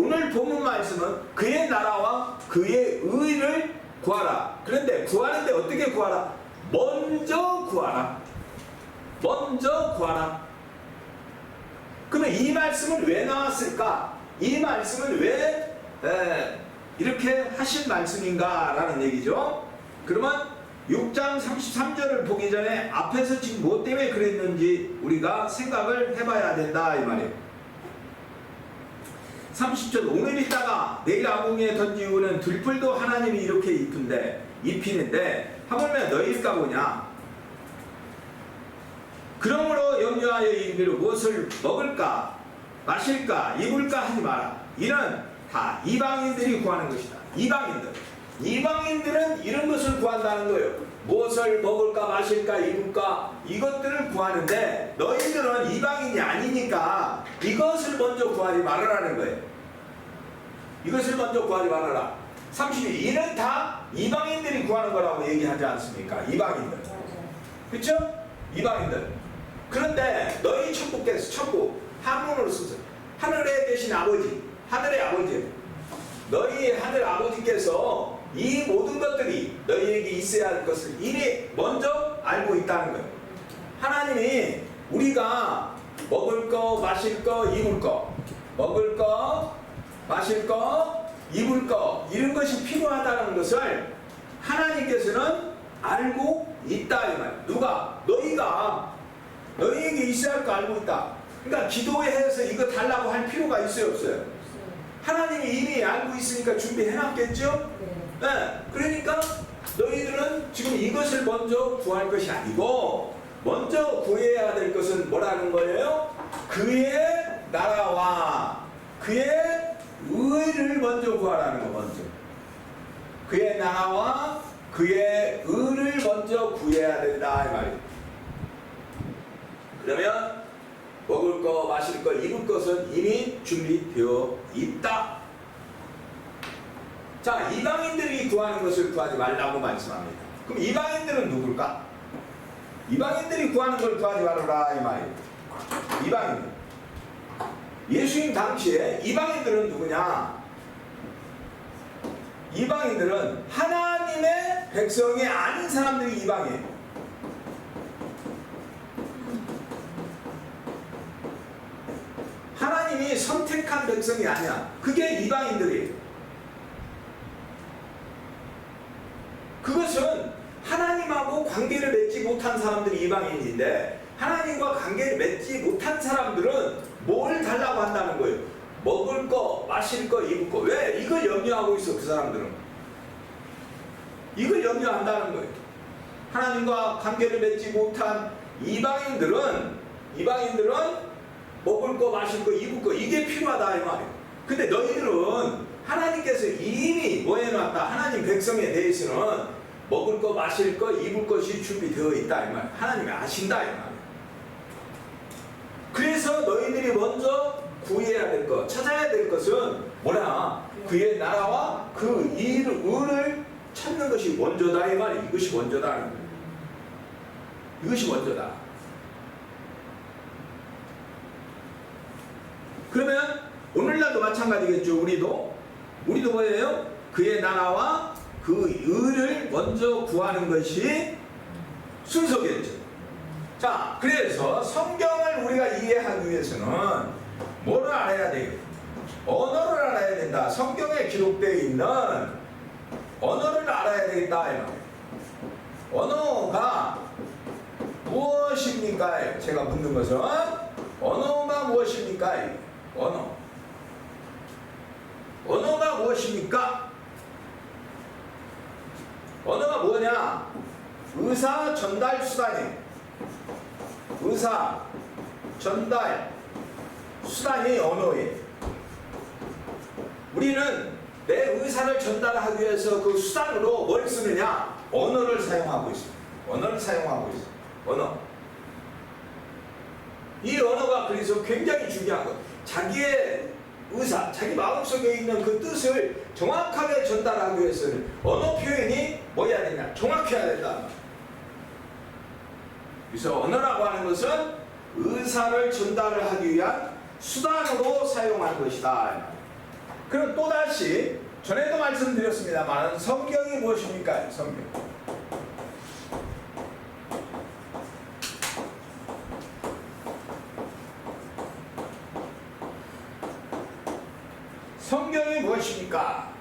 오늘 본문 말씀은 그의 나라와 그의 의를 구하라. 그런데 구하는데 어떻게 구하라? 먼저 구하라. 먼저 구하라. 그러면 이 말씀은 왜 나왔을까? 이 말씀은 왜 이렇게 하신 말씀인가? 라는 얘기죠. 그러면 6장 33절을 보기 전에 앞에서 지금 뭐 때문에 그랬는지 우리가 생각을 해봐야 된다 이 말이에요. 30절 오늘 있다가 내일 아궁이에 던지우는 들풀도 하나님이 이렇게 입히는데 하물며 너희일까 보냐. 그러므로 염려하여 이르기를 무엇을 먹을까 마실까 입을까 하지 마라. 이는 다 이방인들이 구하는 것이다. 이방인들은 이런 것을 구한다는 거예요. 무엇을 먹을까 마실까 입을까 이것들을 구하는데 너희들은 이방인이 아니니까 이것을 먼저 구하지 말아라는 거예요. 이것을 먼저 구하지 말아라. 32. 이는 다 이방인들이 구하는 거라고 얘기하지 않습니까? 이방인들. 그렇죠? 이방인들. 그런데 너희 천국께서 천국 한문으로 써서 하늘에 계신 아버지, 하늘의 아버지, 너희 하늘 아버지께서 이 모든 것들이 너희에게 있어야 할 것을 이미 먼저 알고 있다는 거예요. 하나님이 우리가 먹을 거, 마실 거, 입을 거, 먹을 거, 마실 거, 입을 거 이런 것이 필요하다는 것을 하나님께서는 알고 있다 이 말. 누가? 너희가 너희에게 있어야 할 거 알고 있다. 그러니까 기도해서 이거 달라고 할 필요가 있어요 없어요? 하나님이 이미 알고 있으니까 준비해놨겠죠? 네. 그러니까 너희들은 지금 이것을 먼저 구할 것이 아니고 먼저 구해야 될 것은 뭐라는 거예요? 그의 나라와 그의 의를 먼저 구하라는 거. 먼저 그의 나라와 그의 의를 먼저 구해야 된다 이 말이에요. 그러면 먹을 거, 마실 거, 입을 것은 이미 준비되어 있다. 자, 이방인들이 구하는 것을 구하지 말라고 말씀합니다. 그럼 이방인들은 누굴까? 이방인들이 구하는 걸 구하지 말아라 이 말이에요. 이방인들. 예수님 당시에 이방인들은 누구냐? 이방인들은 하나님의 백성이 아닌 사람들이 이방이에요. 하나님이 선택한 백성이 아니야. 그게 이방인들이에요. 그것은 하나님하고 관계를 맺지 못한 사람들이 이방인인데 하나님과 관계를 맺지 못한 사람들은 뭘 달라고 한다는 거예요? 먹을 거, 마실 거, 입을 거. 왜? 이걸 염려하고 있어 그 사람들은. 이걸 염려한다는 거예요. 하나님과 관계를 맺지 못한 이방인들은 먹을 거, 마실 거, 입을 거 이게 필요하다 이 말이에요. 근데 너희들은 하나님께서 이미 뭐 해놨다. 하나님 백성에 대해서는 먹을 거, 마실 거, 입을 것이 준비되어 있다 이 말이에요. 하나님이 아신다 이 말이에요. 그래서 너희들이 먼저 구해야 될 것, 찾아야 될 것은 뭐냐? 그의 나라와 그 의를 찾는 것이 먼저다 이 말이에요. 이것이 먼저다. 이것이 먼저다. 그러면 오늘날도 마찬가지겠죠. 우리도 뭐예요? 그의 나라와 그 의를 먼저 구하는 것이 순서겠죠. 자, 그래서 성경을 우리가 이해하기 위해서는 뭐를 알아야 돼요? 언어를 알아야 된다. 성경에 기록되어 있는 언어를 알아야 되겠다. 언어가 무엇입니까? 제가 묻는 것은 언어가 무엇입니까? 언어가 무엇입니까? 언어가 뭐냐? 의사 전달 수단이에요. 의사 전달 수단이 언어예요. 우리는 내 의사를 전달하기 위해서 그 수단으로 뭘 쓰느냐? 언어를 사용하고 있습니다. 언어. 이 언어가 그래서 굉장히 중요한 것. 자기의 의사, 자기 마음속에 있는 그 뜻을 정확하게 전달하기 위해서는 언어 표현이 뭐여야 되냐? 정확해야 된다. 그래서 언어라고 하는 것은 의사를 전달을 하기 위한 수단으로 사용하는 것이다. 그럼 또다시 전에도 말씀드렸습니다만 성경이 무엇입니까? 성경. 성경이 무엇입니까?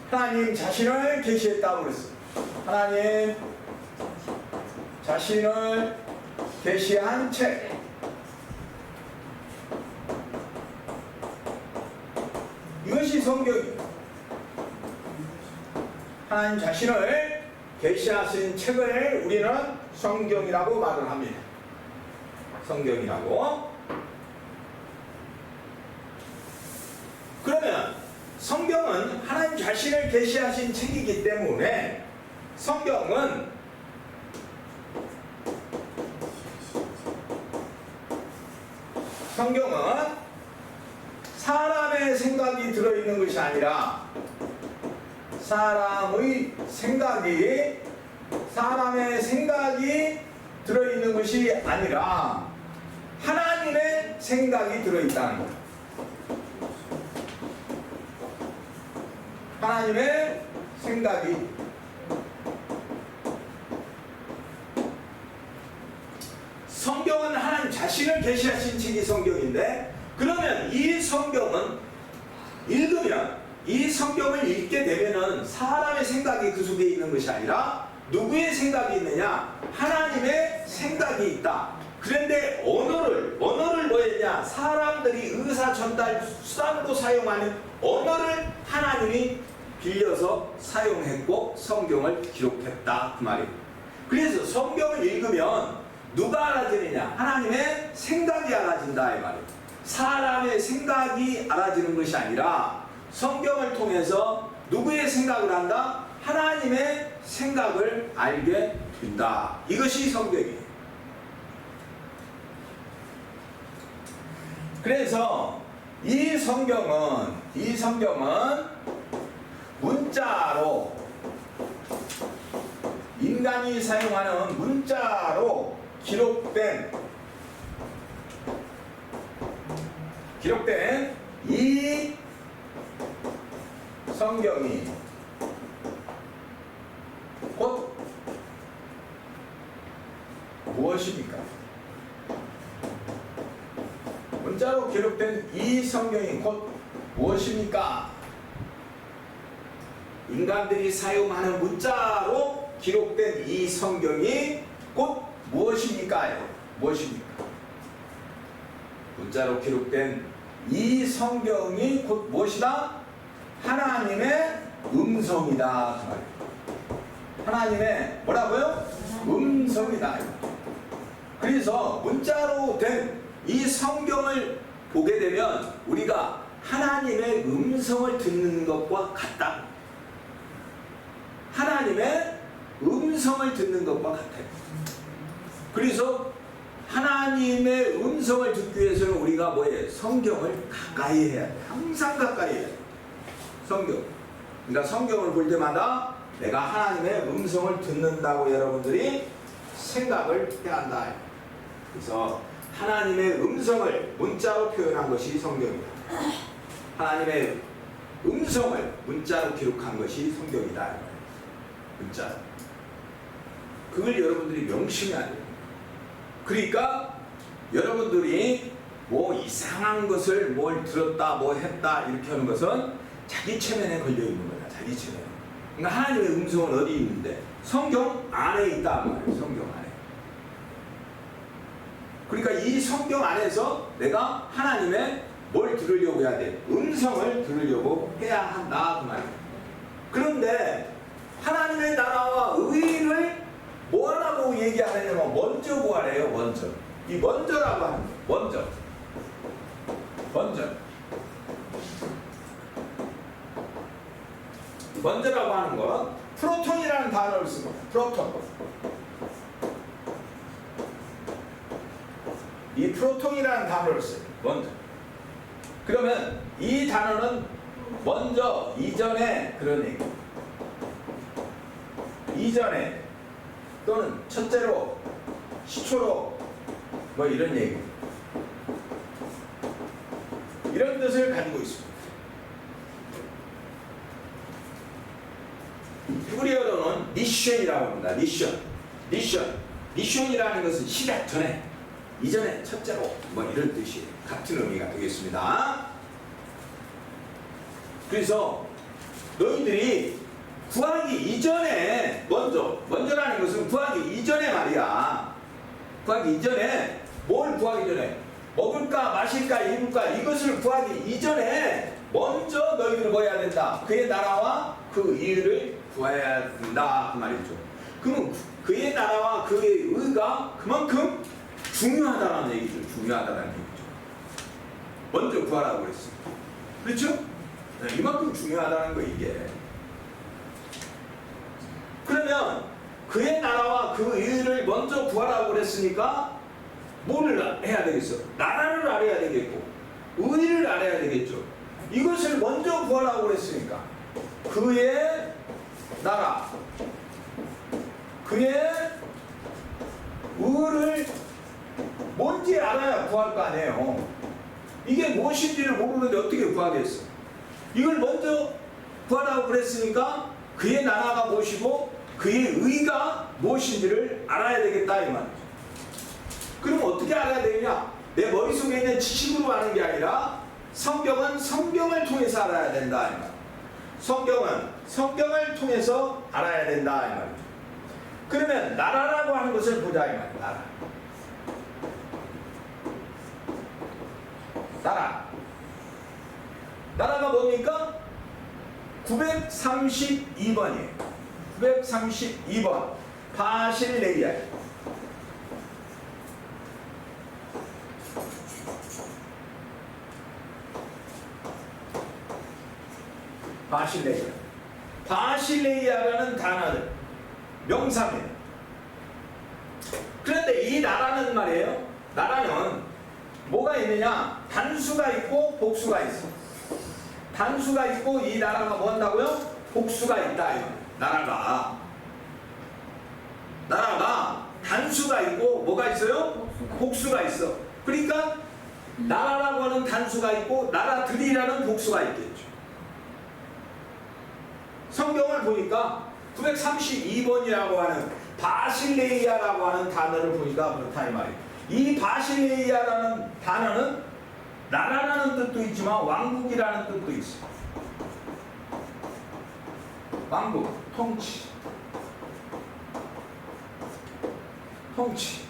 하나님 자신을 계시했다고 그랬습니다. 하나님 자신을 계시한 책. 이것이 성경이에요. 하나님 자신을 계시하신 책을 우리는 성경이라고 말을 합니다. 성경이라고. 그러면 성경은 하나님 자신을 계시하신 책이기 때문에 성경은 사람의 생각이 들어있는 것이 아니라 사람의 사람의 생각이 들어있는 것이 아니라 하나님의 생각이 들어있다는 것. 하나님의 생각이. 성경은 하나님 자신을 계시하신 책이 성경인데, 그러면 이 성경은 읽으면, 이 성경을 읽게 되면은 사람의 생각이 그 속에 있는 것이 아니라 누구의 생각이 있느냐? 하나님의 생각이 있다. 그런데 언어를 뭐였냐? 사람들이 의사 전달 수단으로 사용하는 언어를 하나님이 빌려서 사용했고 성경을 기록했다, 그 말이에요. 그래서 성경을 읽으면 누가 알아지느냐? 하나님의 생각이 알아진다, 이 말이에요. 사람의 생각이 알아지는 것이 아니라 성경을 통해서 누구의 생각을 한다? 하나님의 생각을 알게 된다. 이것이 성경이에요. 그래서 이 성경은 문자로, 인간이 사용하는 문자로 기록된 이 성경이 곧 무엇입니까? 문자로 기록된 이 성경이 곧 무엇입니까? 인간들이 사용하는 문자로 기록된 이 성경이 곧 무엇입니까? 무엇입니까? 문자로 기록된 이 성경이 곧 무엇이다? 하나님의 음성이다. 하나님의 뭐라고요? 음성이다. 그래서 문자로 된 이 성경을 보게 되면 우리가 하나님의 음성을 듣는 것과 같다. 하나님의 음성을 듣는 것과 같아요. 그래서 하나님의 음성을 듣기 위해서는 우리가 뭐예요? 성경을 가까이 해야 돼. 항상 가까이 해야 돼. 성경. 그러니까 성경을 볼 때마다 내가 하나님의 음성을 듣는다고 여러분들이 생각을 해야 한다. 그래서 하나님의 음성을 문자로 표현한 것이 성경이다. 하나님의 음성을 문자로 기록한 것이 성경이다. 문자. 그걸 여러분들이 명심해야 돼요. 그러니까 여러분들이 뭐 이상한 것을 뭘 들었다 뭐 했다 이렇게 하는 것은 자기 체면에 걸려 있는 거야. 자기 체면. 그러니까 하나님의 음성은 어디 있는데? 성경 안에 있다 말이에요. 성경 안에. 그러니까 이 성경 안에서 내가 하나님의 뭘 들으려고 해야 돼? 음성을 들으려고 해야 한다 그 말이에요. 그런데 하나님의 나라와 의를 뭐라고 얘기하느냐면 먼저 구하래요. 먼저. 이 먼저라고 하는 거예요. 먼저라고 하는 건 프로톤이라는 단어를 쓰고, 프로톤. 이 프로톤이라는 단어를 써요. 먼저. 그러면 이 단어는 먼저, 이전에 그런 얘기. 이전에 또는 첫째로, 시초로 뭐 이런 얘기. 이런 뜻을 가지고 있습니다. 히브리어로는 니션이라고 합니다. 니션이라는 것은 시작 전에, 이전에, 첫째로 뭐 이런 뜻이 같은 의미가 되겠습니다. 그래서 너희들이 구하기 이전에 먼저라는 것은 구하기 이전에 말이야. 구하기 이전에 뭘 구하기 전에 먹을까 마실까 입을까 이것을 구하기 이전에 먼저 너희들은 뭐 해야 된다? 그의 나라와 그 의를 구해야 된다 그 말이죠. 그러면 그의 나라와 그의 의가 그만큼 중요하다는 얘기죠. 중요하다는 얘기죠. 먼저 구하라고 그랬습니다. 그렇죠? 네, 이만큼 중요하다는 거 이게. 그러면 그의 나라와 그 의를 먼저 구하라고 그랬으니까 뭐를 해야 되겠어? 나라를 알아야 되겠고 의를 알아야 되겠죠. 이것을 먼저 구하라고 그랬으니까 그의 나라, 그의 의를 뭔지 알아야 구할 거 아니에요. 이게 무엇인지를 모르는데 어떻게 구하겠어? 이걸 먼저 구하라고 그랬으니까 그의 나라가 무엇이고 그의 의가 무엇인지를 알아야 되겠다 이 말이죠. 그럼 어떻게 알아야 되느냐? 내 머릿속에 있는 지식으로 아는 게 아니라 성경은 성경을 통해서 알아야 된다 이 말이죠. 성경은 성경을 통해서 알아야 된다 이 말이죠. 그러면 나라라고 하는 것을 보자 이 말이죠. 나라가 뭡니까? 932번이에요. 932번 바실레이아. 바실레이아라는 단어는 명사입니다. 그런데 이 나라는 말이에요. 나라는 뭐가 있느냐? 단수가 있고 복수가 있어. 단수가 있고 이 나라가 뭐 한다고요? 복수가 있다. 나라가 단수가 있고 뭐가 있어요? 복수가 있어. 그러니까 나라라고 하는 단수가 있고 나라들이라는 복수가 있겠죠. 성경을 보니까 932번이라고 하는 바실레이아라고 하는 단어를 보니까 그렇다 이 말이에요. 이 바실레이아라는 단어는 나라라는 뜻도 있지만 왕국이라는 뜻도 있어. 왕국, 통치,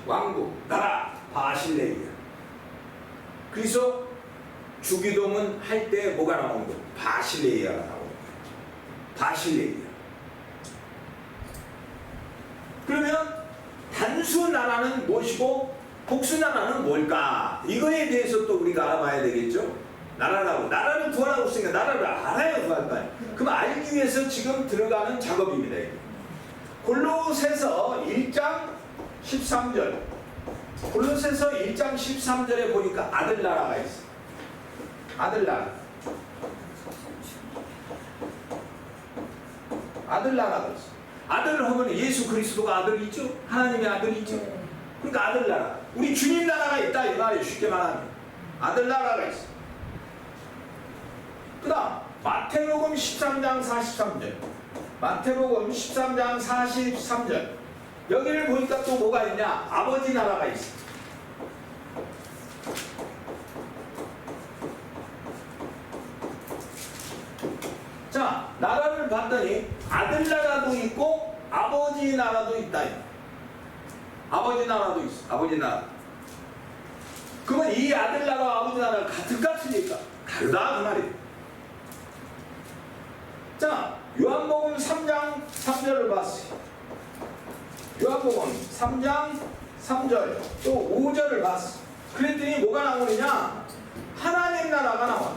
왕국, 나라, 바실레이아. 그래서 주기도문 할 때 뭐가 나오는 거야? 바실레이아가 나오는 거야. 바실레이아. 그러면 단수 나라는 무엇이고 복수 나라는 뭘까? 이거에 대해서 또 우리가 알아봐야 되겠죠? 나라를 구하라고 했으니까 나라를 알아야 구할 거야. 그럼 알기 위해서 지금 들어가는 작업입니다. 골로새서 1장 13절. 골로새서 1장 13절에 보니까 아들나라가 있어. 아들나라가 있어. 아들 하면 예수 그리스도가 아들이죠. 하나님의 아들이죠. 그러니까 아들나라. 우리 주님 나라가 있다 이 말이에요. 쉽게 말하면 아들나라가 있어. 그 다음 마태복음 13장 43절. 마태복음 13장 43절. 여기를 보니까 또 뭐가 있냐? 아버지 나라가 있어. 자, 나라를 봤더니 아들 나라도 있고 아버지 나라도 있다. 아버지 나라도 있어. 아버지 나라. 그러면 이 아들 나라와 아버지 나라가 같을까 틀릴까? 다르다 그 말이에요. 자, 요한복음 3장 3절을 봤어요. 요한복음 3장 3절 또 5절을 봤어. 그랬더니 뭐가 나오느냐? 하나님 나라가 나와.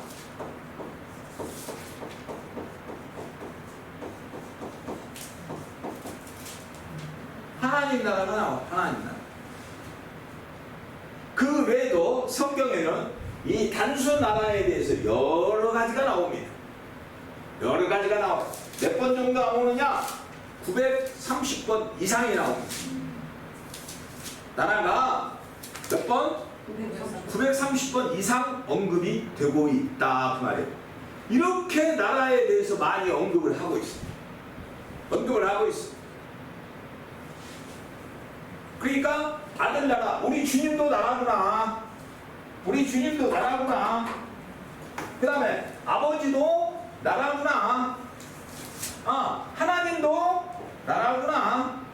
하나님 나라가 나와. 하나님 나라. 그 외에도 성경에는 이 단수 나라에 대해서 여러 가지가 나옵니다. 여러 가지가 나와요. 몇 번 정도 나오느냐? 930번 이상이 나옵니다. 나라가 몇 번? 930번 이상 언급이 되고 있다 그 말이에요. 이렇게 나라에 대해서 많이 언급을 하고 있습니다. 언급을 하고 있어. 그러니까 아들 나라, 우리 주님도 나라구나. 우리 주님도 나라구나. 그 다음에 아버지도 나라구나. 하나님도 나라구나.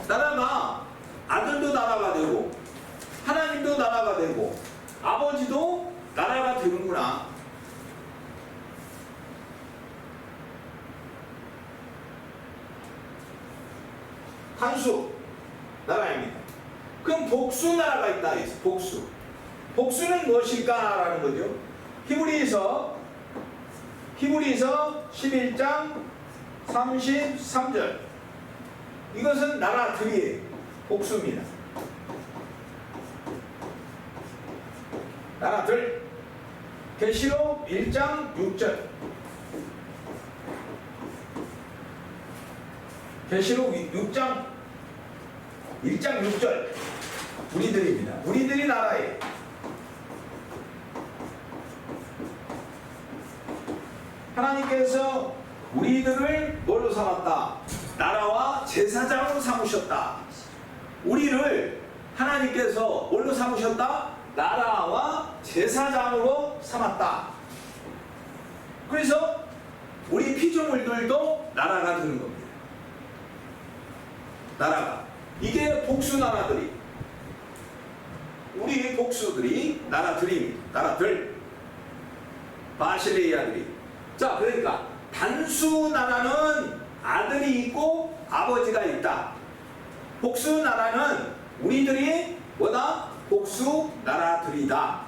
나라가 아들도 나라가 되고 하나님도 나라가 되고 아버지도 나라가 되는구나. 한수 나라입니다. 그럼 복수 나라가 있다 했어. 복수. 복수는 무엇일까라는 거죠. 히브리서 11장 33절. 이것은 나라들이에요. 복수입니다. 나라들. 계시록 1장 6절. 계시록 1장 6절. 우리들입니다. 우리들이 나라예요. 하나님께서 우리들을 뭘로 삼았다? 나라와 제사장으로 삼으셨다. 우리를 하나님께서 뭘로 삼으셨다? 나라와 제사장으로 삼았다. 그래서 우리 피조물들도 나라가 되는 겁니다. 나라가. 이게 복수 나라들이. 우리 복수들이 나라들입니다. 나라들. 바실레이아들이. 자, 그러니까 단수 나라는 아들이 있고 아버지가 있다. 복수 나라는 우리들이 뭐다? 복수 나라들이다.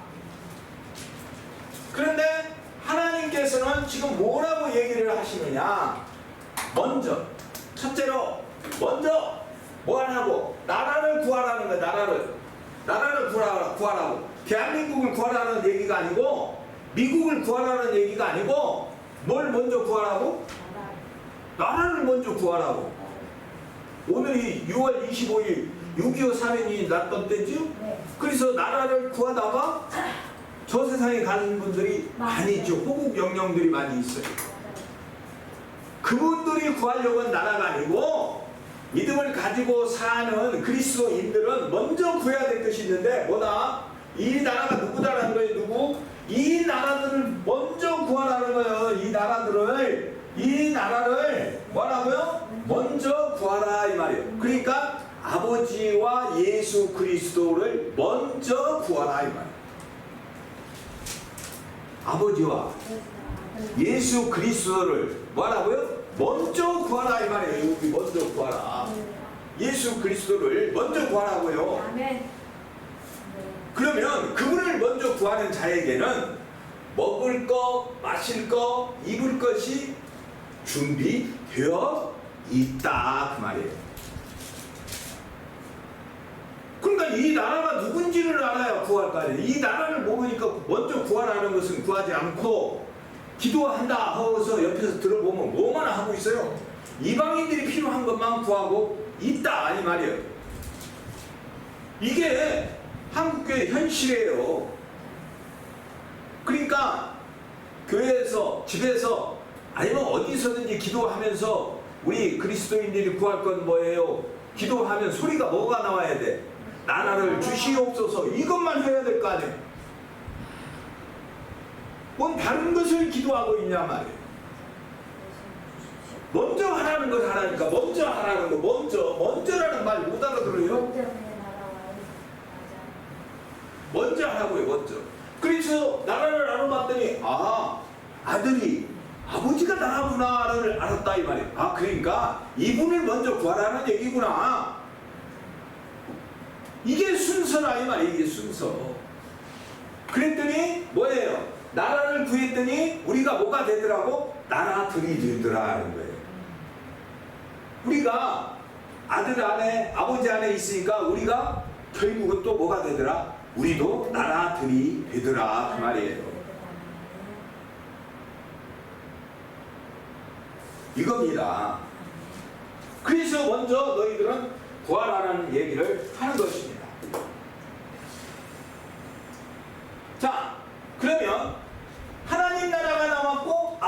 그런데 하나님께서는 지금 뭐라고 얘기를 하시느냐? 먼저, 첫째로 먼저 뭐 하라고? 나라를 구하라는 거야. 나라를 구하라고. 대한민국을 구하라는 얘기가 아니고 미국을 구하라는 얘기가 아니고 뭘 먼저 구하라고? 나라를 먼저 구하라고. 오늘이 6월 25일 6.25 사변이 났던 때죠? 네. 그래서 나라를 구하다가 저 세상에 가는 분들이 많이 있죠. 호국 영령들이 많이 있어요. 그분들이 구하려고 한 나라가 아니고 믿음을 가지고 사는 그리스도인들은 먼저 구해야 될 것이 있는데 뭐다? 이 나라가 누구다라는 거예요. 누구? 이 나라들을 먼저 구하라는 거예요. 이 나라를 뭐라고요? 먼저 구하라 이 말이에요. 그러니까 아버지와 예수 그리스도를 먼저 구하라 이 말이에요. 아버지와 예수 그리스도를 뭐라고요? 먼저 구하라 이 말이에요. 여기 먼저 구하라. 예수 그리스도를 먼저 구하라고요. 아멘. 그러면 그분을 먼저 구하는 자에게는 먹을 것, 마실 것, 입을 것이 준비되어 있다 그 말이에요. 그러니까 이 나라가 누군지를 알아야 구할 거 아니에요. 이 나라를 모르니까 먼저 구하라는 것은 구하지 않고 기도한다 하고서 옆에서 들어보면 뭐만 하고 있어요. 이방인들이 필요한 것만 구하고 있다 이 말이에요. 이게 한국교회 현실이에요. 그러니까 교회에서, 집에서, 아니면 어디서든지 기도하면서 우리 그리스도인들이 구할 건 뭐예요? 기도하면 소리가 뭐가 나와야 돼? 나라를 주시옵소서. 이것만 해야 될 거 아니에요. 뭔 다른 것을 기도하고 있냐 말이에요. 먼저 하라는 걸 하라니까. 먼저 하라는 거. 먼저라는 말 못 알아들어요? 먼저 하라고요. 먼저. 그래서 나라를 알아봤더니 아들이 아버지가 나라구나를 알았다 이 말이에요. 그러니까 이분을 먼저 구하라는 얘기구나. 이게 순서라 이 말이에요. 이게 순서. 그랬더니 뭐예요? 나라를 구했더니 우리가 뭐가 되더라고? 나라들이 되더라는 거예요. 우리가 아들 안에 아버지 안에 있으니까 우리가 결국은 또 뭐가 되더라? 우리도 나라들이 되더라 그 말이에요. 이겁니다. 그래서 먼저 너희들은 구하라는 얘기를 하는 것입니다. 자, 그러면 하나님 나라가 남았고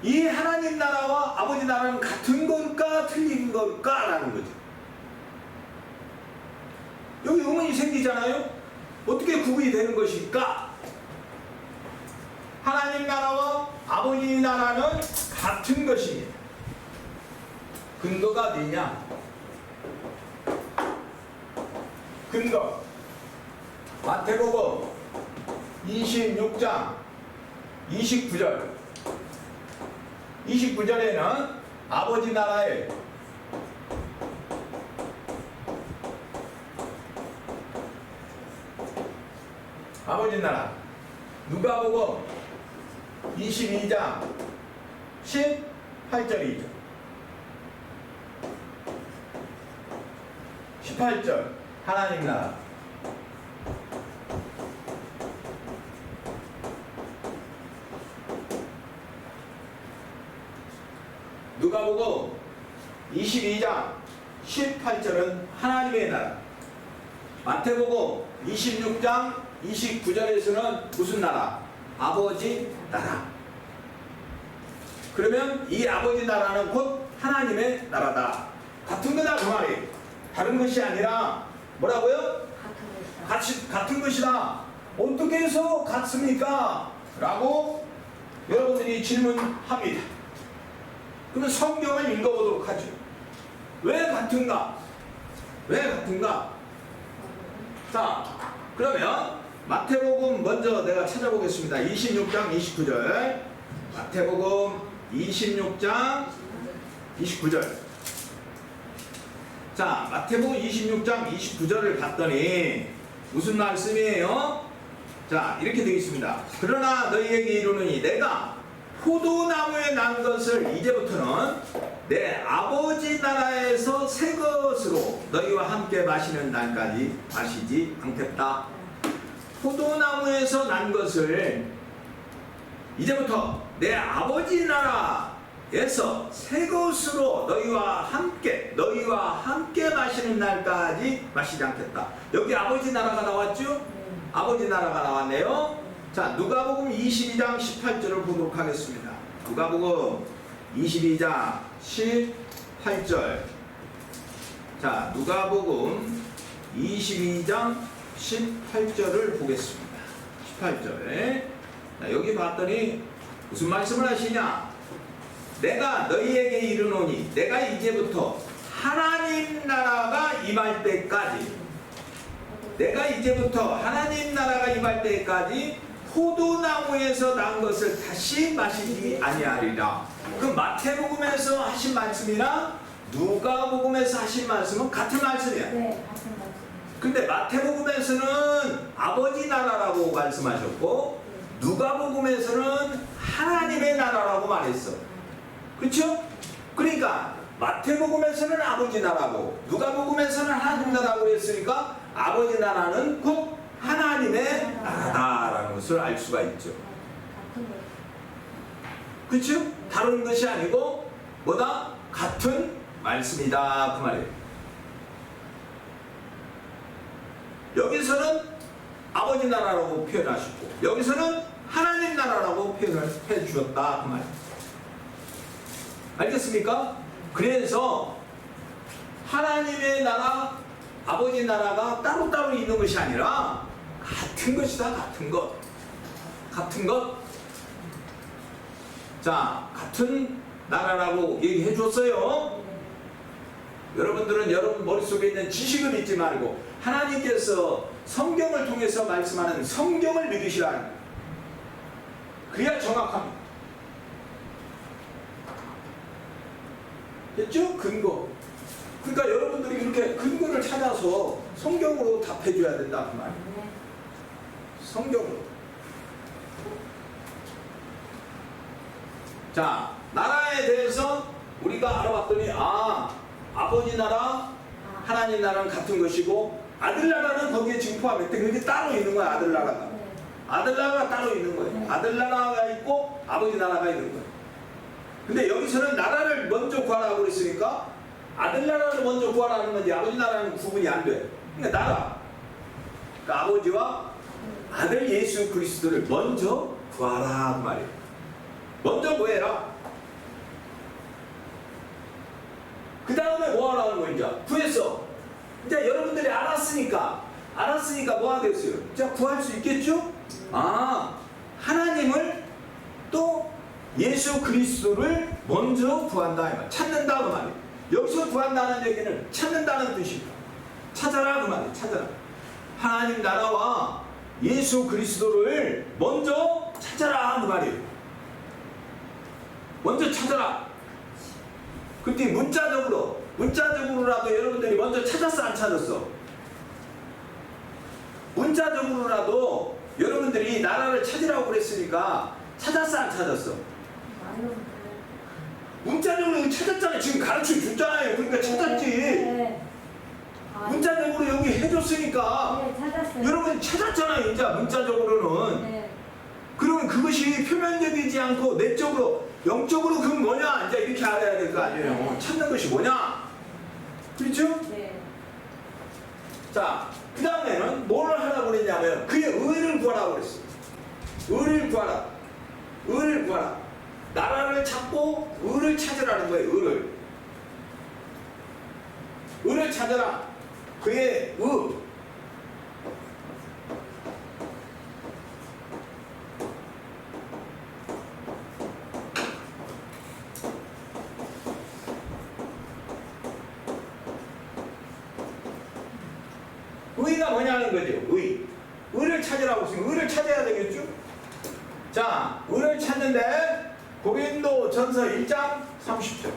이 하나님 나라와 아버지 나라는 같은 걸까 틀린 걸까 라는 거죠. 여기 의문이 생기잖아요. 어떻게 구분이 되는 것일까? 하나님 나라와 아버지 나라는 같은 것입니다. 근거가 어디냐? 근거 마태복음 26장 29절에는 아버지 나라에 아버지 나라 누가복음 22장 18절이죠. 18절 하나님 나라 누가복음 22장 18절은 하나님의 나라, 마태복음 26장 29절에서는 무슨 나라? 아버지 나라. 그러면 이 아버지 나라는 곧 하나님의 나라다. 같은 거다 그 말이에요. 다른 것이 아니라 뭐라고요? 같은 것이다. 어떻게 해서 같습니까? 라고 여러분들이 질문합니다. 그러면 성경을 읽어보도록 하죠. 왜 같은가? 왜 같은가? 자, 그러면 마태복음 먼저 내가 찾아보겠습니다. 26장 29절. 마태복음 26장 29절. 자, 마태복음 26장 29절을 봤더니 무슨 말씀이에요? 자, 이렇게 되겠습니다. 그러나 너희에게 이르노니 내가 포도나무에 난 것을 이제부터는 내 아버지 나라에서 새 것으로 너희와 함께 마시는 날까지 마시지 않겠다. 포도나무에서 난 것을 이제부터 내 아버지 나라에서 새 것으로 너희와 함께 마시는 날까지 마시지 않겠다. 여기 아버지 나라가 나왔죠? 아버지 나라가 나왔네요. 자, 누가복음 22장 18절을 보도록 하겠습니다. 누가복음 22장 18절. 자, 누가복음 22장 18절을 보겠습니다. 18절. 자, 여기 봤더니 무슨 말씀을 하시냐? 내가 너희에게 이르노니 내가 이제부터 하나님 나라가 임할 때까지 하나님 나라가 임할 때까지 포도나무에서 난 것을 다시 마시지 아니하리라. 그 마태복음에서 하신 말씀이나 누가복음에서 하신 말씀은 같은 말씀이야. 네, 같은 말씀. 근데 마태복음에서는 아버지 나라라고 말씀하셨고 누가복음에서는 하나님의 나라라고 말했어. 그렇죠? 그러니까 마태복음에서는 아버지 나라고 누가복음에서는 하나님 나라고 했으니까 아버지 나라는 곧 하나님의 나라다라는 것을 알 수가 있죠. 같은 거. 그렇죠? 다른 것이 아니고 뭐다? 같은 말씀이다 그 말이에요. 여기서는 아버지 나라라고 표현하시고 여기서는 하나님 나라라고 표현을 해주셨다 그 말이에요. 알겠습니까? 그래서 하나님의 나라, 아버지 나라가 따로따로 있는 것이 아니라 같은 것이다. 같은 것. 같은 것. 자, 같은 나라라고 얘기해 줬어요. 여러분들은 여러분 머릿속에 있는 지식을 믿지 말고 하나님께서 성경을 통해서 말씀하는 성경을 믿으시라는 거예요. 그래야 정확합니다. 됐죠? 근거. 그러니까 여러분들이 이렇게 근거를 찾아서 성경으로 답해줘야 된다 그 말이에요. 성경으로. 자, 나라에 대해서 우리가 알아봤더니 아버지 나라, 하나님 나라는 같은 것이고 아들 나라는 거기에 지금 포함했대. 그게 따로 있는 거야. 아들 나라가. 아들 나라가 따로 있는 거예요. 아들 나라가 있고 아버지 나라가 있는 거예요. 근데 여기서는 나라를 먼저 구하라고 그랬으니까 아들 나라를 먼저 구하라는 건지 아버지 나라는 구분이 안 돼. 그러니까 나라. 그러니까 아버지와 아들 예수 그리스도를 먼저 구하라 그 말이에요. 먼저 구해라. 그 다음에 뭐 하라는 거야? 이제 구했어. 이제 여러분들이 알았으니까 뭐 하겠어요? 이제 구할 수 있겠죠? 하나님을 또 예수 그리스도를 먼저 구한다 이 말. 찾는다 그 말이에요. 여기서 구한다는 얘기는 찾는다는 뜻입니다. 찾아라 그 말이에요. 찾아라. 하나님 나라와 예수 그리스도를 먼저 찾아라 그 말이에요. 먼저 찾아라. 그때 문자적으로라도 여러분들이 먼저 찾았어 안 찾았어? 문자적으로라도 여러분들이 나라를 찾으라고 그랬으니까 찾았어 안 찾았어? 문자적으로 찾았잖아요. 지금 가르쳐 줬잖아요. 그러니까 찾았지. 네. 문자적으로 여기 해줬으니까 네, 찾았어요. 여러분 찾았잖아요. 이제 문자적으로는. 네. 그러면 그것이 표면적이지 않고 내적으로 영적으로 그건 뭐냐 이제 이렇게 알아야 될 거 아니에요. 네. 찾는 것이 뭐냐? 그렇죠? 네. 자, 그 다음에는 뭘 하라고 그랬냐면 그의 의를 구하라고 그랬어요. 의를 구하라. 의를 구하라. 나라를 찾고 의를 찾으라는 거예요. 의를 찾아라. 그의 의. 의가 뭐냐는 거죠. 의를 찾으라고 했으면 의를 찾아야 되겠죠. 자, 의를 찾는데 고린도 전서 1장 30절.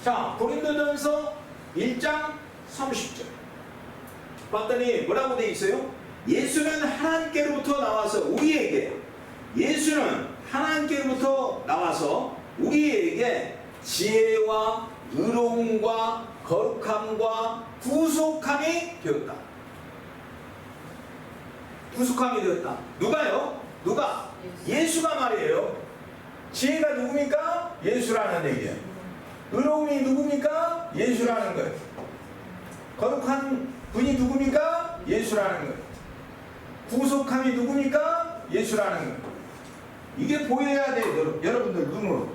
자, 고린도전서 1장 30절. 봤더니 뭐라고 돼 있어요? 예수는 하나님께로부터 나와서 우리에게 지혜와 의로움과 거룩함과 구속함이 되었다. 구속함이 되었다. 누가요? 누가? 예수가 말이에요. 지혜가 누굽니까? 예수라는 얘기예요. 의로움이 누굽니까? 예수라는 거예요. 거룩한 분이 누굽니까? 예수라는 거예요. 구속함이 누굽니까? 예수라는 거예요. 이게 보여야 돼요. 여러분들 눈으로.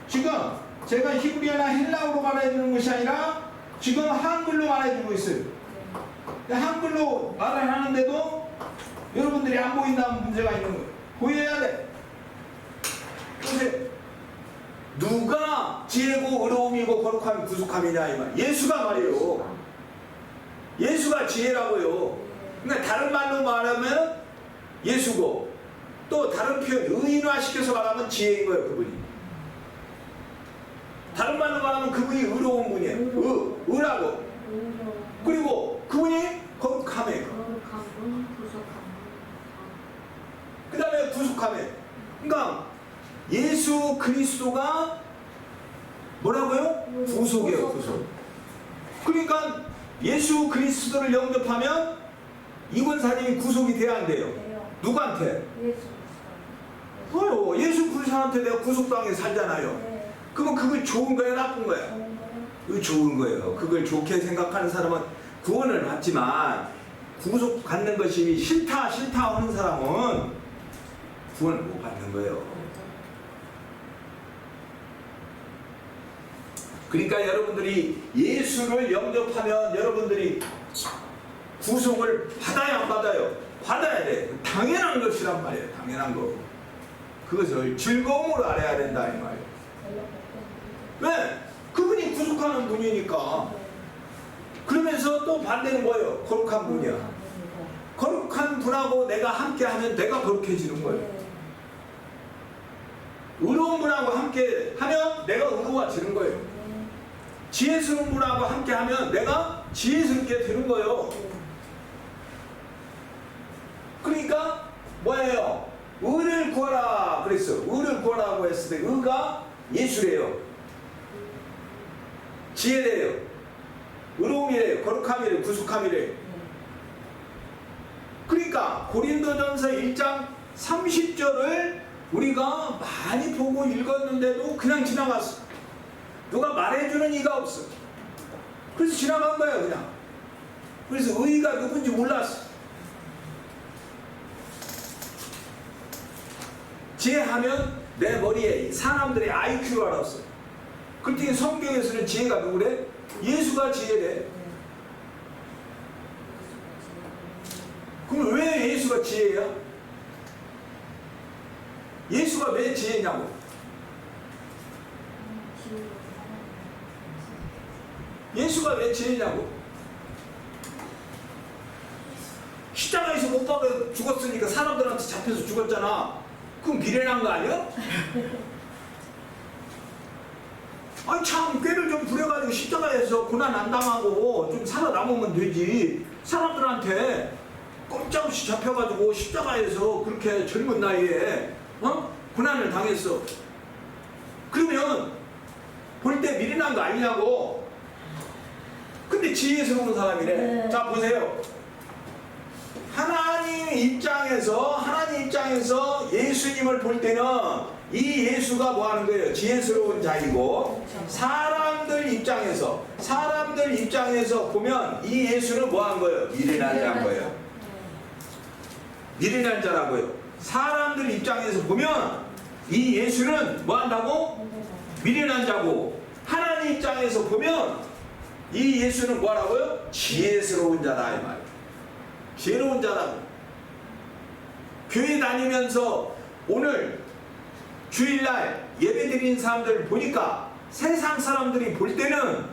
지금 제가 히브리어나 헬라어로 말해주는 것이 아니라 지금 한글로 말해주고 있어요. 한글로 말을 하는데도 여러분들이 안 보인다는 문제가 있는 거예요. 보여야 돼. 보세요. 누가 지혜고 의로움이고 거룩함이 구속함이냐 이 말. 예수가 말이에요. 예수가 지혜라고요. 그러니까 다른 말로 말하면 예수고 또 다른 표현 의인화시켜서 말하면 지혜인 거예요. 그분이. 다른 말로 말하면 그분이 의로운 분이에요. 의라고. 그리고 그분이 거룩함이에요. 그 다음에 구속함이에요. 그러니까 예수 그리스도가 뭐라고요? 구속이에요. 구속. 그러니까 예수 그리스도를 영접하면 이권사님이 구속이 돼야 안 돼요? 누구한테? 예수 그리스도한테 내가 구속당해 살잖아요. 그러면 그거 좋은 거예요? 나쁜 거예요? 그거 좋은 거예요. 그걸 좋게 생각하는 사람은 구원을 받지만 구속 갖는 것이 싫다 하는 사람은 구원을 못 받는 거예요. 그러니까 여러분들이 예수를 영접하면 여러분들이 구속을 받아야 안 받아요? 받아야 돼. 당연한 것이란 말이에요. 당연한 거. 그것을 즐거움으로 알아야 된다 이 말이에요. 왜? 그분이 구속하는 분이니까. 그러면서 또 반대는 뭐예요? 거룩한 분이야. 거룩한 분하고 내가 함께하면 내가 거룩해지는 거예요. 의로운 분하고 함께하면 내가 의로워지는 거예요. 지혜스러운 분하고 함께하면 내가 지혜스럽게 되는 거예요. 그러니까 뭐예요? 의를 구하라 그랬어. 의를 구하라고 했을 때 의가 예수래요. 지혜래요. 의로움이래요. 거룩함이래요. 구속함이래요. 그러니까 고린도전서 1장 30절을 우리가 많이 보고 읽었는데도 그냥 지나갔어. 누가 말해주는 이가 없어. 그래서 지나간 거야 그냥. 그래서 의가 누군지 몰랐어. 지혜하면 내 머리에 사람들의 IQ를 알았어. 그때 성경에서는 지혜가 누구래? 예수가 지혜래. 그럼 왜 예수가 지혜야? 예수가 왜 지혜냐고? 예수가 왜 지혜냐고? 십자가에서 못 박아 죽었으니까 사람들한테 잡혀서 죽었잖아. 그럼 미련한 거 아니야? 아니 참 꾀를 좀 부려가지고 십자가에서 고난 안 당하고 좀 살아남으면 되지. 사람들한테 꼼짝없이 잡혀가지고 십자가에서 그렇게 젊은 나이에 고난을 당했어. 그러면 볼 때 미련한 거 아니냐고. 근데 지혜스러운 사람이래. 네. 자 보세요. 하나님 입장에서 예수님을 볼 때는 이 예수가 뭐 하는 거예요? 지혜스러운 자이고, 사람들 입장에서 보면 이 예수는 뭐 한 거예요? 미련한 자인 거예요. 미련한 자라고요. 사람들 입장에서 보면 이 예수는 뭐 한다고? 미련한 자고, 하나님 입장에서 보면 이 예수는 뭐라고요? 지혜스러운 자다 이 말이에요. 지혜로운 자라고. 교회 다니면서 오늘 주일날 예배 드린 사람들 보니까 세상 사람들이 볼 때는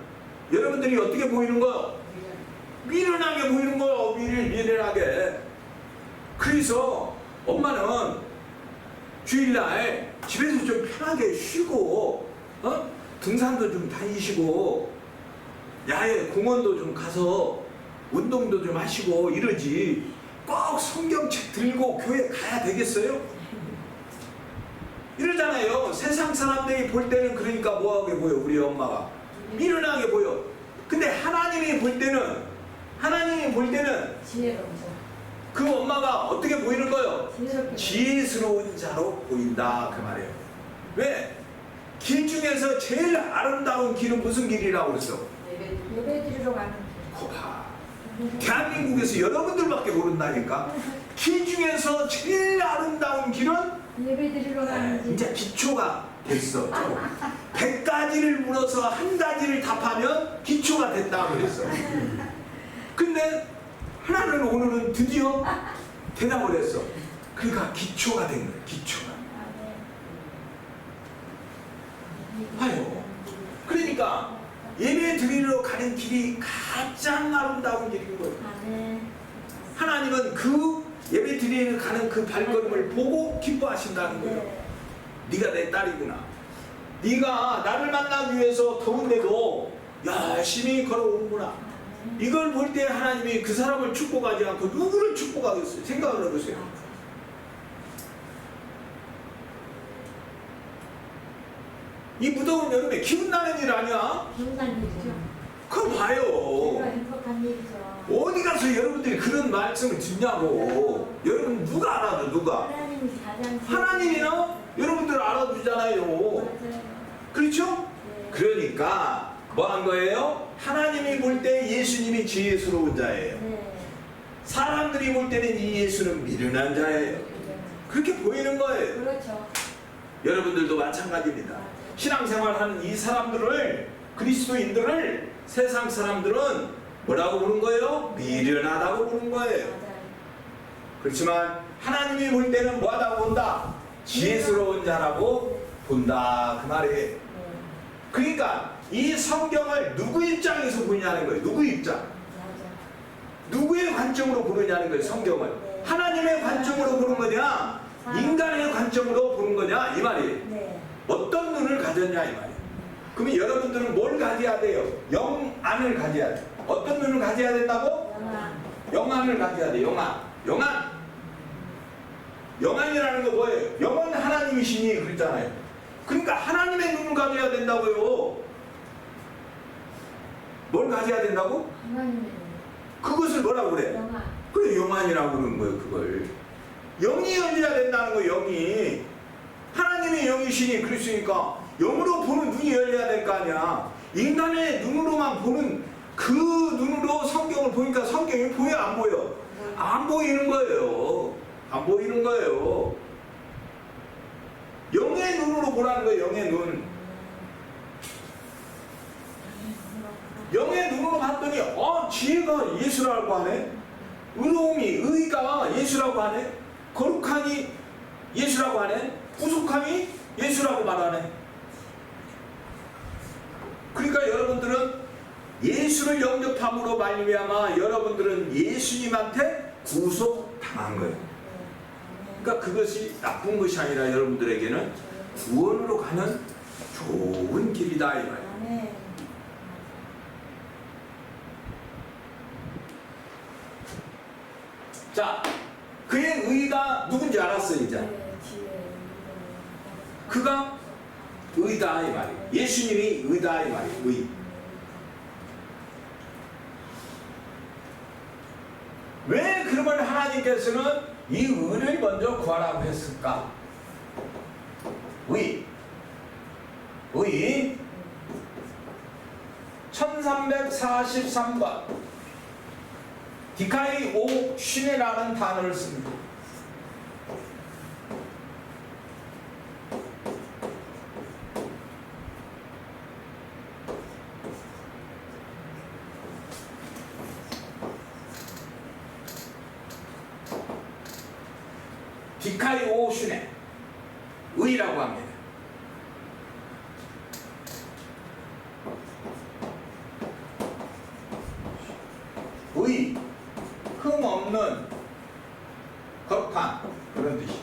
여러분들이 어떻게 보이는 거요? 미련하게 보이는 거요. 미련하게. 그래서 엄마는 주일날 집에서 좀 편하게 쉬고 등산도 좀 다니시고 야외 공원도 좀 가서 운동도 좀 하시고 이러지 꼭 성경책 들고 교회 가야 되겠어요? 이러잖아요. 세상 사람들이 볼 때는 그러니까 뭐하게 보여? 우리 엄마가 미련하게 보여. 근데 하나님이 볼 때는 지혜로운 그 엄마가 어떻게 보이는 거예요? 자. 지혜스러운 자로 보인다 그 말이에요. 왜? 길 중에서 제일 아름다운 길은 무슨 길이라고 그랬어? 예배 드리러 가는 길. 거봐. 대한민국에서 여러분들밖에 모른다니까. 길 중에서 제일 아름다운 길은 예배 드리러 가는 길. 이제 기초가 됐어. 100가지를 물어서 한 가지를 답하면 기초가 됐다 그랬어. 근데 하나는 오늘은 드디어 대답을 했어. 그러니까 기초가 된 거야. 기초가. 봐요. 그러니까 예배 드리러 가는 길이 가장 아름다운 길인 거예요. 하나님은 그 예배 드리러 가는 그 발걸음을 보고 기뻐하신다는 거예요. 네가 내 딸이구나. 네가 나를 만나기 위해서 더운데도 열심히 걸어오는구나. 이걸 볼 때 하나님이 그 사람을 축복하지 않고 누구를 축복하겠어요? 생각을 해보세요. 이 무더운 여름에 기분 나는 일 아니야? 행복한 일이죠. 그거 봐요. 행복한 일이죠. 어디 가서 여러분들이 그런 말씀을 듣냐고. 여러분 누가 알아줘? 누가? 하나님이 가장 하나님이나 여러분들 알아주잖아요. 맞아요. 그렇죠? 네. 그러니까 뭐 한 거예요? 하나님이 볼 때 예수님이 지혜스러운 자예요. 네. 사람들이 볼 때는 이 예수는 미련한 자예요. 그렇게 보이는 거예요. 그렇죠. 여러분들도 마찬가지입니다. 맞아요. 신앙생활하는 이 사람들을, 그리스도인들을 세상 사람들은 뭐라고 보는 거예요? 미련하다고 보는 거예요. 맞아요. 그렇지만 하나님이 볼 때는 뭐하다고 본다? 지혜스러운 자라고 본다 그 말이에요. 네. 그러니까 이 성경을 누구 입장에서 보냐는 거예요. 누구 입장? 맞아요. 누구의 관점으로 보느냐는 거예요. 성경을. 네. 하나님의 관점으로 보는 거냐, 인간의 관점으로 보는 거냐 이 말이에요. 네. 어떤 눈을 가졌냐 이 말이에요. 그러면 여러분들은 뭘 가져야 돼요? 영안을 가져야 돼요. 어떤 눈을 가져야 된다고? 영안을 가져야 돼요. 영안이라는 거 뭐예요? 영은 하나님이시니 그랬잖아요. 그러니까 하나님의 눈을 가져야 된다고요. 뭘 가져야 된다고? 하나님의 그것을 뭐라고 그래? 영화. 그래, 영안이라고 그러는 거예요. 그걸 영이 열려야 된다는 거예요. 영이 하나님의 영이시니 그랬으니까 영으로 보는 눈이 열려야 될 거 아니야. 인간의 눈으로만 보는 그 눈으로 성경을 보니까 성경이 보여 안 보여? 안 보이는 거예요. 안 보이는 거예요. 영의 눈으로 보라는 거예요. 영의 눈. 영의 눈으로 봤더니 지혜가 예수라고 하네. 의로움이 의가 예수라고 하네. 거룩함이 예수라고 하네. 구속함이 예수라고 말하네. 그러니까 여러분들은 예수를 영접함으로 말미암아 여러분들은 예수님한테 구속당한 거예요. 그러니까 그것이 나쁜 것이 아니라 여러분들에게는 구원으로 가는 좋은 길이다 이 말이에요. 아멘. 자, 그의 의가 누군지 알았어 이제. 그가 의다 이 말이에요. 예수님이 의다 이 말이에요. 의. 왜 그러면 하나님께서는 이 의를 먼저 구하라고 했을까? 의 1343번 디카이 오 슈네라는 단어를 씁니다. 디카이 오 슈네 의라고 합니다. 의, 흠 없는 거룩한 그런 뜻이.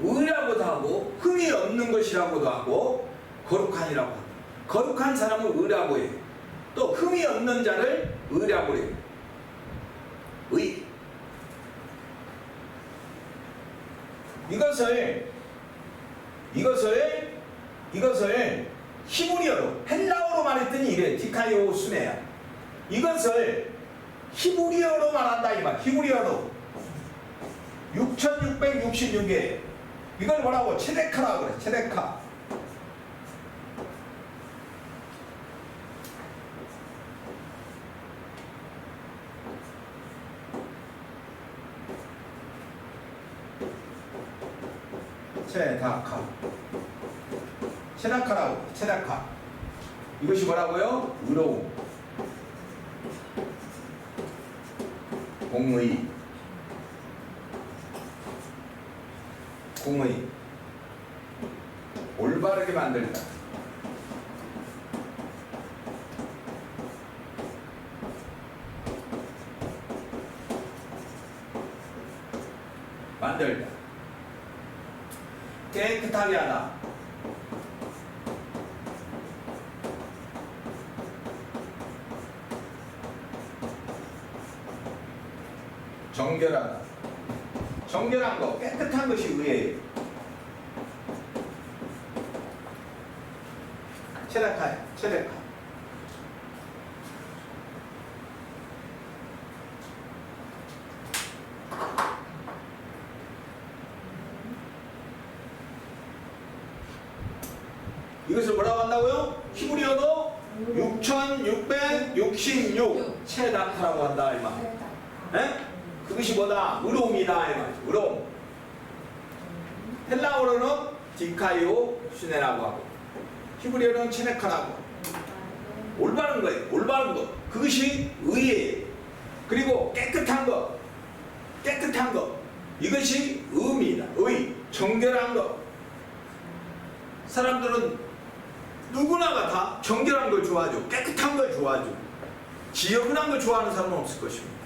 의라고도 하고 흠이 없는 것이라고도 하고 거룩한이라고 합니다. 거룩한 사람을 의라고 해요. 또 흠이 없는 자를 의라고 해요. 의. 이것을 히브리어로 헬라어로 말했더니 이래. 디카이오 수네야. 이것을 히브리어로 말한다 이 말. 히브리어로 6666개. 이걸 뭐라고? 체데카라고 그래. 체데카. 체다카라고. 체다카. 이것이 뭐라고요? 의로움, 공의, 올바르게 만들다. 깨끗하게 하다. 정결하다. 정결한 거, 깨끗한 것이 의예요. 체다카야, 체다카. 이것을 뭐라고 한다고요? 히브리어도 6666 체다카라고 한다 이 말. 에? 그것이 뭐다? 의로움이다 이 말. 의로움. 헬라어로는 디카이오 슈네라고 하고 히브리어는 체네카라고. 올바른 거예요. 올바른 거. 그것이 의예요. 그리고 깨끗한 거. 깨끗한 거. 이것이 의입니다. 의. 정결한 거. 사람들은 누구나가 다 정결한 걸 좋아하죠. 깨끗한 걸 좋아하죠. 지저분한 걸 좋아하는 사람은 없을 것입니다.